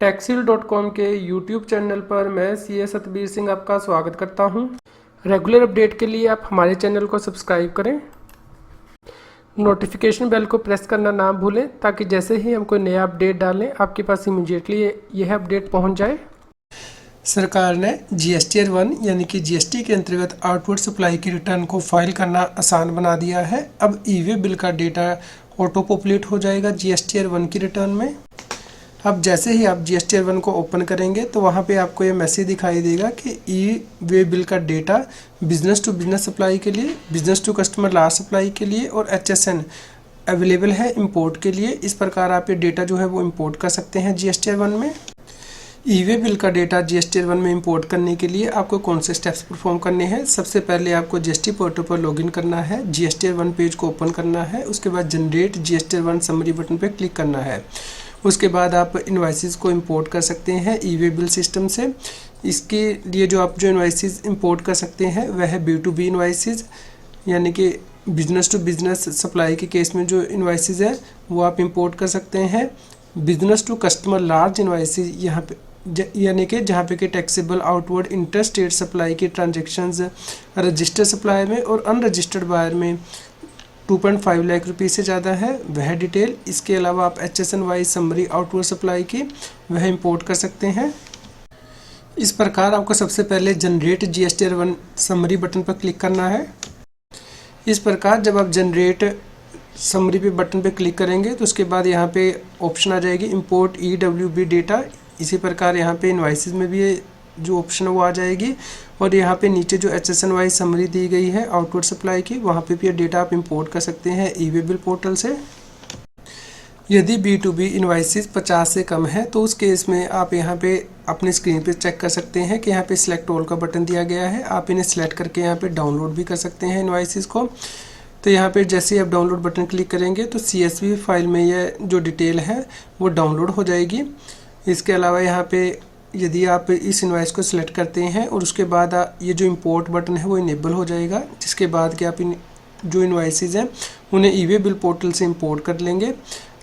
Taxil.com के YouTube channel पर मैं सी एस सतबीर सिंह आपका स्वागत करता हूं। रेगुलर अपडेट के लिए आप हमारे चैनल को सब्सक्राइब करें, नोटिफिकेशन बेल को प्रेस करना ना भूलें ताकि जैसे ही हम कोई नया अपडेट डालें आपके पास इमीडिएटली यह अपडेट पहुंच जाए। सरकार ने जीएसटी 1 यानी कि जीएसटी के अंतर्गत आउटवर्ड सप्लाई की रिटर्न को फाइल करना आसान बना दिया है। अब ई-वे बिल का डेटा ऑटो पॉपुलेट हो जाएगा जीएसटी 1 की रिटर्न में। अब जैसे ही आप जीएसटी 1 को ओपन करेंगे तो वहाँ पे आपको ये मैसेज दिखाई देगा कि ई-वे बिल का data business to business supply के लिए, business to customer large supply के लिए और HSN अवेलेबल है इंपोर्ट के लिए। इस प्रकार आप ये डेटा जो है वो इंपोर्ट कर सकते हैं जीएसटी 1 में। ई-वे बिल का डेटा जीएसटी 1 में इंपोर्ट करने के लिए आपको कौन से स्टेप्स परफॉर्म करने हैं। सबसे पहले आपको जीएसटी पोर्टल पर लॉगिन करना है, जीएसटी 1 पेज को ओपन करना है, उसके बाद जनरेट जीएसटी 1 समरी बटन पर क्लिक करना है। उसके बाद आप इनवाइसेस को इंपोर्ट कर सकते हैं ई-वे बिल सिस्टम से। इसके लिए जो इनवाइसेस इंपोर्ट कर सकते हैं वह है B2B इनवाइसेस, यानी कि बिजनेस टू बिजनेस सप्लाई के केस में जो इनवाइसेस है वो आप इंपोर्ट कर सकते हैं। Business to customer large invoices यहाँ पे यानी कि जहाँ पे कि taxable outward inter state supply की ट्रांजेक्शन्स रजिस्टर्ड सप्लाई में और अनरजिस्टर्ड बायर में 2.5 लाख रुपये से ज़्यादा है वह डिटेल। इसके अलावा आप HSN wise summary outward supply की वह इंपोर्ट कर सकते हैं। इस प्रकार आपको सबसे पहले जनरेट जीएसटी 1 समरी बटन पर क्लिक करना है। इस प्रकार जब आप जनरेट समरी पे बटन पे क्लिक करेंगे तो उसके बाद यहाँ पे ऑप्शन आ जाएगी इंपोर्ट EWB डेटा। इसी प्रकार यहाँ पे इनवाइसेस में भी जो ऑप्शन है वो आ जाएगी और यहाँ पे नीचे जो HSN वाइज समरी दी गई है आउटवर्ड सप्लाई की वहाँ पे भी ये डेटा आप इंपोर्ट कर सकते हैं ई-वे बिल पोर्टल से। यदि B2B इनवाइसेस 50 से कम है तो उस केस में आप यहाँ पे अपनी स्क्रीन पे चेक कर सकते हैं कि यहाँ पे सिलेक्ट ऑल का बटन दिया गया है। आप इन्हें सिलेक्ट करके यहाँ पे डाउनलोड भी कर सकते हैं इनवाइसेस को। तो यहाँ पे जैसे ही आप डाउनलोड बटन क्लिक करेंगे तो CSV फाइल में यह जो डिटेल है वो डाउनलोड हो जाएगी। इसके अलावा यहाँ पे यदि आप इस इनवाइस को सिलेक्ट करते हैं और उसके बाद ये जो इंपोर्ट बटन है वो इनेबल हो जाएगा, जिसके बाद कि आप इन जो इनवाइसेस हैं उन्हें ई-वे बिल पोर्टल से इंपोर्ट कर लेंगे।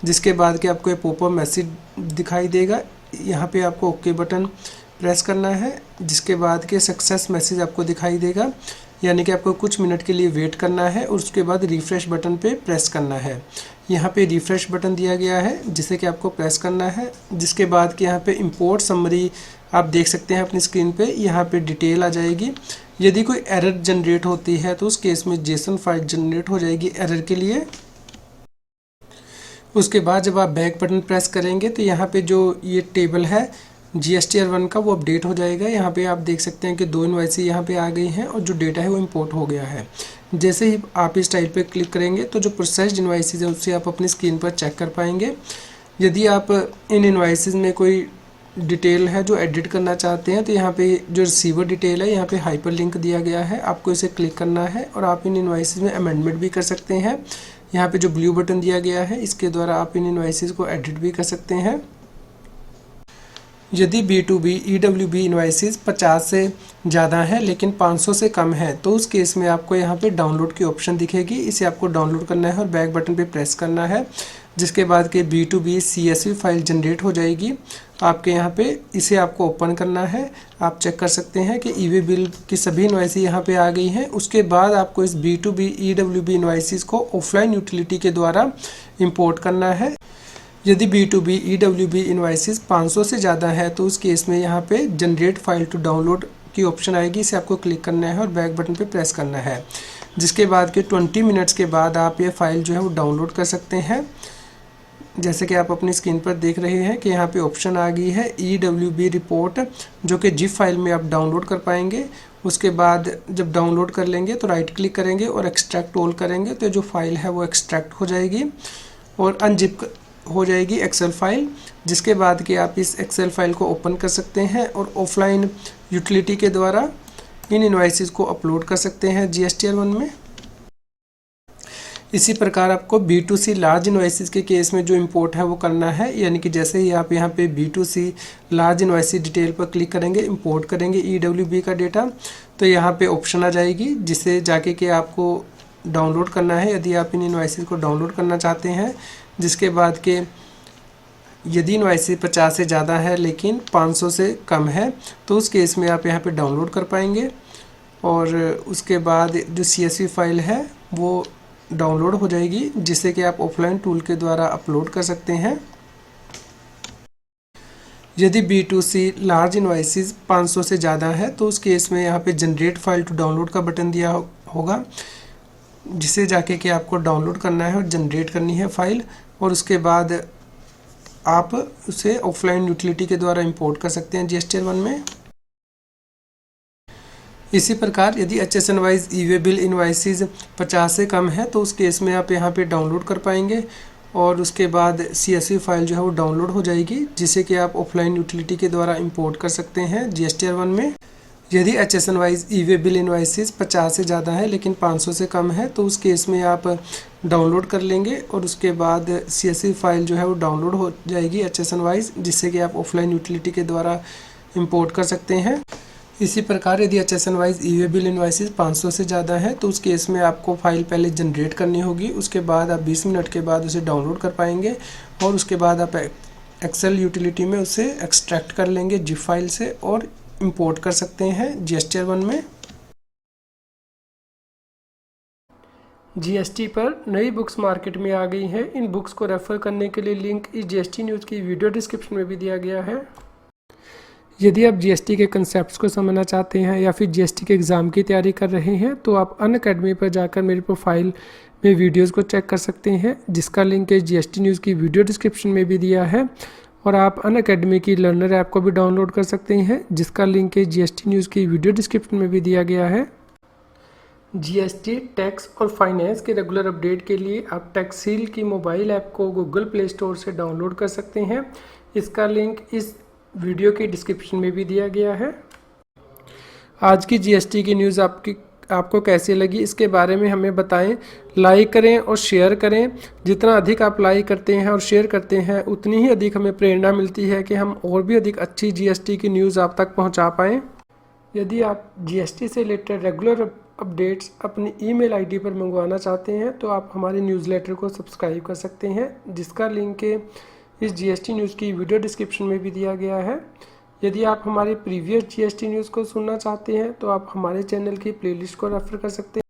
जिसके बाद कि आपको ये पॉपअप मैसेज दिखाई देगा, यहाँ पे आपको ओके बटन प्रेस करना है, जिसके बाद के सक्सेस मैसेज आपको दिखाई देगा, यानी कि आपको कुछ मिनट के लिए वेट करना है और उसके बाद रिफ़्रेश बटन पे प्रेस करना है। यहाँ पे रिफ़्रेश बटन दिया गया है जिसे कि आपको प्रेस करना है। जिसके बाद कि यहाँ पे इंपोर्ट समरी आप देख सकते हैं अपनी स्क्रीन पे, यहाँ पे डिटेल आ जाएगी। यदि कोई एरर जनरेट होती है तो उस केस में जेसन फाइल जनरेट हो जाएगी एरर के लिए। उसके बाद जब आप बैक बटन प्रेस करेंगे तो यहाँ पे जो ये टेबल है जीएसटी 1 का वो अपडेट हो जाएगा। यहाँ पे आप देख सकते हैं कि 2 इनवाइसेस यहाँ पे आ गई हैं और जो डेटा है वो इंपोर्ट हो गया है। जैसे ही आप इस टाइप पे क्लिक करेंगे तो जो प्रोसेस्ड इनवाइसेस है उससे आप अपनी स्क्रीन पर चेक कर पाएंगे। यदि आप इन इनवाइसेस में कोई डिटेल है जो एडिट करना चाहते हैं तो यहाँ पे जो रिसीवर डिटेल है यहाँ पे हाइपर लिंक दिया गया है, आपको इसे क्लिक करना है और आप इन इनवाइसेस में अमेंडमेंट भी कर सकते हैं। यहाँ पे जो ब्लू बटन दिया गया है इसके द्वारा आप इन इनवाइसेस को एडिट भी कर सकते हैं। यदि B2B EWB इनवाइसेस 50 से ज़्यादा है लेकिन 500 से कम है तो उस केस में आपको यहाँ पे डाउनलोड की ऑप्शन दिखेगी। इसे आपको डाउनलोड करना है और बैक बटन पे प्रेस करना है, जिसके बाद के B2B CSV फाइल जनरेट हो जाएगी आपके यहाँ पे। इसे आपको ओपन करना है। आप चेक कर सकते हैं कि ई-वे बिल की सभी इनवाइसेस यहाँ पे आ गई हैं। उसके बाद आपको इस B2B EWB इनवाइसेस को ऑफलाइन यूटिलिटी के द्वारा इम्पोर्ट करना है। यदि B2B EWB इनवाइसेस 500 से ज़्यादा है तो उस केस में यहाँ पे जनरेट फाइल टू डाउनलोड की ऑप्शन आएगी। इसे आपको क्लिक करना है और बैक बटन पे प्रेस करना है, जिसके बाद के 20 मिनट्स के बाद आप ये फाइल जो है वो डाउनलोड कर सकते हैं। जैसे कि आप अपनी स्क्रीन पर देख रहे हैं कि यहाँ पे ऑप्शन आ गई है EWB रिपोर्ट, जो कि जिप फाइल में आप डाउनलोड कर पाएंगे। उसके बाद जब डाउनलोड कर लेंगे तो राइट क्लिक करेंगे और एक्सट्रैक्ट ऑल करेंगे तो जो फाइल है वो एक्सट्रैक्ट हो जाएगी और अनजिप हो जाएगी एक्सेल फाइल। जिसके बाद कि आप इस एक्सेल फाइल को ओपन कर सकते हैं और ऑफलाइन यूटिलिटी के द्वारा इन इनवाइसेस को अपलोड कर सकते हैं जीएसटी 1 में। इसी प्रकार आपको B2C लार्ज इनवाइसेस के केस में जो इंपोर्ट है वो करना है, यानी कि जैसे ही आप यहाँ पे B2C लार्ज इनवाइसेस डिटेल पर क्लिक करेंगे, इंपोर्ट करेंगे EWB का डेटा, तो यहाँ पे ऑप्शन आ जाएगी जिसे जाके कि आपको डाउनलोड करना है यदि आप इन इनवाइसेस को डाउनलोड करना चाहते हैं। जिसके बाद के यदि इनवॉइस 50 से ज़्यादा है लेकिन 500 से कम है तो उस केस में आप यहाँ पे डाउनलोड कर पाएंगे और उसके बाद जो CSV फाइल है वो डाउनलोड हो जाएगी, जिससे कि आप ऑफलाइन टूल के द्वारा अपलोड कर सकते हैं। यदि B2C लार्ज इनवॉइसेस 500 से ज़्यादा है तो उस केस में यहाँ पे जनरेट फाइल टू डाउनलोड का बटन दिया होगा, जिसे जाके कि आपको डाउनलोड करना है और जनरेट करनी है फाइल, और उसके बाद आप उसे ऑफलाइन यूटिलिटी के द्वारा इंपोर्ट कर सकते हैं GSTR1 में। इसी प्रकार यदि HSN wise e-way bill invoices 50 से कम है तो उस केस में आप यहाँ पे डाउनलोड कर पाएंगे और उसके बाद CSV फाइल जो है वो डाउनलोड हो जाएगी, जिसे कि आप ऑफलाइन यूटिलिटी के द्वारा इंपोर्ट कर सकते हैं GSTR1 में। यदि HSN wise e-way bill invoices 50 से ज़्यादा है लेकिन 500 से कम है तो उस केस में आप डाउनलोड कर लेंगे और उसके बाद CSV फाइल जो है वो डाउनलोड हो जाएगी HSN वाइज, जिससे कि आप ऑफलाइन यूटिलिटी के द्वारा इंपोर्ट कर सकते हैं। इसी प्रकार यदि HSN wise e-way bill invoices 500 से ज़्यादा है तो उस केस में आपको फाइल पहले जनरेट करनी होगी, उसके बाद आप 20 मिनट के बाद उसे डाउनलोड कर पाएंगे और उसके बाद आप एक्सेल यूटिलिटी में उसे एक्सट्रैक्ट कर लेंगे जिप फाइल से और इंपोर्ट कर सकते हैं GSTR1 में। GST पर नई बुक्स मार्केट में आ गई हैं। इन बुक्स को रेफ़र करने के लिए लिंक इस GST न्यूज़ की वीडियो डिस्क्रिप्शन में भी दिया गया है। यदि आप GST के कंसेप्ट्स को समझना चाहते हैं या फिर GST के एग्ज़ाम की तैयारी कर रहे हैं तो आप अनअकैडमी पर जाकर मेरी प्रोफाइल में वीडियोस को चेक कर सकते हैं, जिसका लिंक है GST न्यूज़ की वीडियो डिस्क्रिप्शन में भी दिया है। और आप अनअकैडमी की लर्नर ऐप को भी डाउनलोड कर सकते हैं, जिसका लिंक है GST न्यूज़ की वीडियो डिस्क्रिप्शन में भी दिया गया है। GST टैक्स और फाइनेंस के रेगुलर अपडेट के लिए आप टैक्सील की मोबाइल ऐप को गूगल प्ले स्टोर से डाउनलोड कर सकते हैं। इसका लिंक इस वीडियो के डिस्क्रिप्शन में भी दिया गया है। आज की GST की न्यूज़ आपको कैसी लगी इसके बारे में हमें बताएं। लाइक करें और शेयर करें। जितना अधिक आप लाइक करते हैं और शेयर करते हैं उतनी ही अधिक हमें प्रेरणा मिलती है कि हम और भी अधिक अच्छी GST की न्यूज़ आप तक पहुंचा पाएँ। यदि आप GST से रिलेटेड रेगुलर अपडेट्स अपनी ईमेल आईडी पर मंगवाना चाहते हैं तो आप हमारे न्यूज़लेटर को सब्सक्राइब कर सकते हैं, जिसका लिंक इस GST न्यूज़ की वीडियो डिस्क्रिप्शन में भी दिया गया है। यदि आप हमारे प्रीवियस GST न्यूज़ को सुनना चाहते हैं तो आप हमारे चैनल की प्लेलिस्ट को रेफ़र कर सकते हैं।